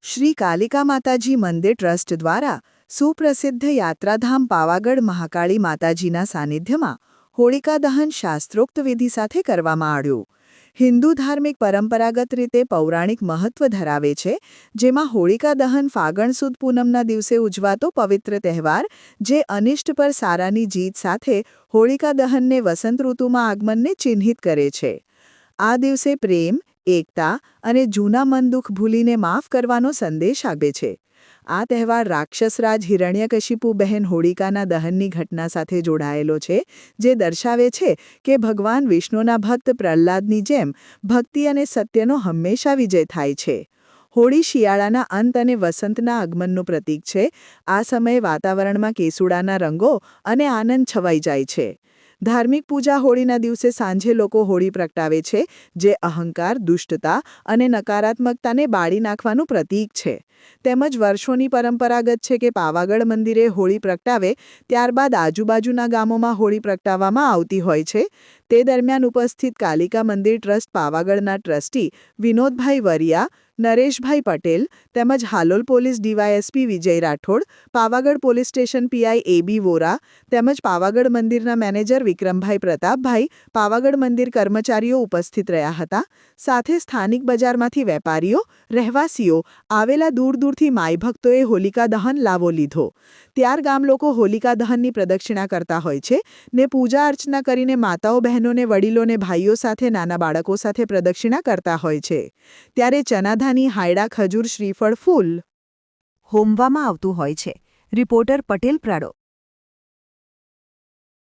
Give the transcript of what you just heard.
શ્રી કાલિકા માતાજી મંદિર ટ્રસ્ટ દ્વારા સુપ્રસિદ્ધ યાત્રાધામ પાવાગઢ મહાકાળી માતાજીના સાનિધ્યમાં હોળિકા દહન શાસ્ત્રોક્ત વિધિ સાથે કરવામાં આવ્યું. હિન્દુ ધાર્મિક પરંપરાગત રીતે પૌરાણિક મહત્વ ધરાવે છે, જેમાં હોળિકા દહન ફાગણ સુદ પૂનમના દિવસે ઉજવાતો પવિત્ર તહેવાર, જે અનિષ્ટ પર સારાની જીત સાથે હોળિકા દહનને વસંત ઋતુમાં આગમનને ચિહ્નિત કરે છે. આ દિવસે પ્રેમ, એકતા અને જૂના મન દુઃખ ભૂલીને માફ કરવાનો સંદેશ આપે છે. આ તહેવાર રાક્ષસરાજ હિરણ્યકશિપુ બહેન હોળિકાના દહનની ઘટના સાથે જોડાયેલો છે, જે દર્શાવે છે કે ભગવાન વિષ્ણુના ભક્ત પ્રહલાદની જેમ ભક્તિ અને સત્યનો હંમેશા વિજય થાય છે. હોળી શિયાળાના અંત અને વસંતના આગમનનું પ્રતીક છે. આ સમયે વાતાવરણમાં કેસુડાના રંગો અને આનંદ છવાઈ જાય છે. ધાર્મિક પૂજા હોળીના દિવસે સાંજે લોકો હોળી પ્રગટાવે છે, જે અહંકાર, દુષ્ટતા અને નકારાત્મકતાને બાળી નાખવાનું પ્રતીક છે. તેમજ વર્ષોની પરંપરાગત છે કે પાવાગઢ મંદિરે હોળી પ્રગટાવે ત્યારબાદ આજુબાજુના ગામોમાં હોળી પ્રગટાવવામાં આવતી હોય છે. તે દરમિયાન ઉપસ્થિત કાલિકા મંદિર ટ્રસ્ટ પાવાગઢના ટ્રસ્ટી વિનોદભાઈ વરિયા, નરેશભાઈ પટેલ તેમજ Halol police DYSP Vijay Rathod, Pavagadh police station PI AB Vora તેમજ પાવાગઢ મંદિરના મેનેજર વિક્રમભાઈ પ્રતાપભાઈ, પાવાગઢ મંદિર કર્મચારીઓ ઉપસ્થિત રહ્યા હતા. સાથે સ્થાનિક બજારમાંથી વેપારીઓ, રહેવાસીઓ આવેલા દૂર દૂરથી માઈ ભક્તોએ હોલિકા દહન લાવો લીધો. ત્યાર ગામ લોકો હોલિકા દહનની પ્રદક્ષિણા કરતા હોય છે ને પૂજા અર્ચના કરીને માતાઓ, બહેનોને, વડીલોને, ભાઈઓ સાથે, નાના બાળકો સાથે પ્રદક્ષિણા કરતા હોય છે. ત્યારે ચનાધાની, હાયડા, ખજૂર, શ્રીફળ, ફૂલ હોમવામાં આવતું હોય છે. Reporter Patel Prado.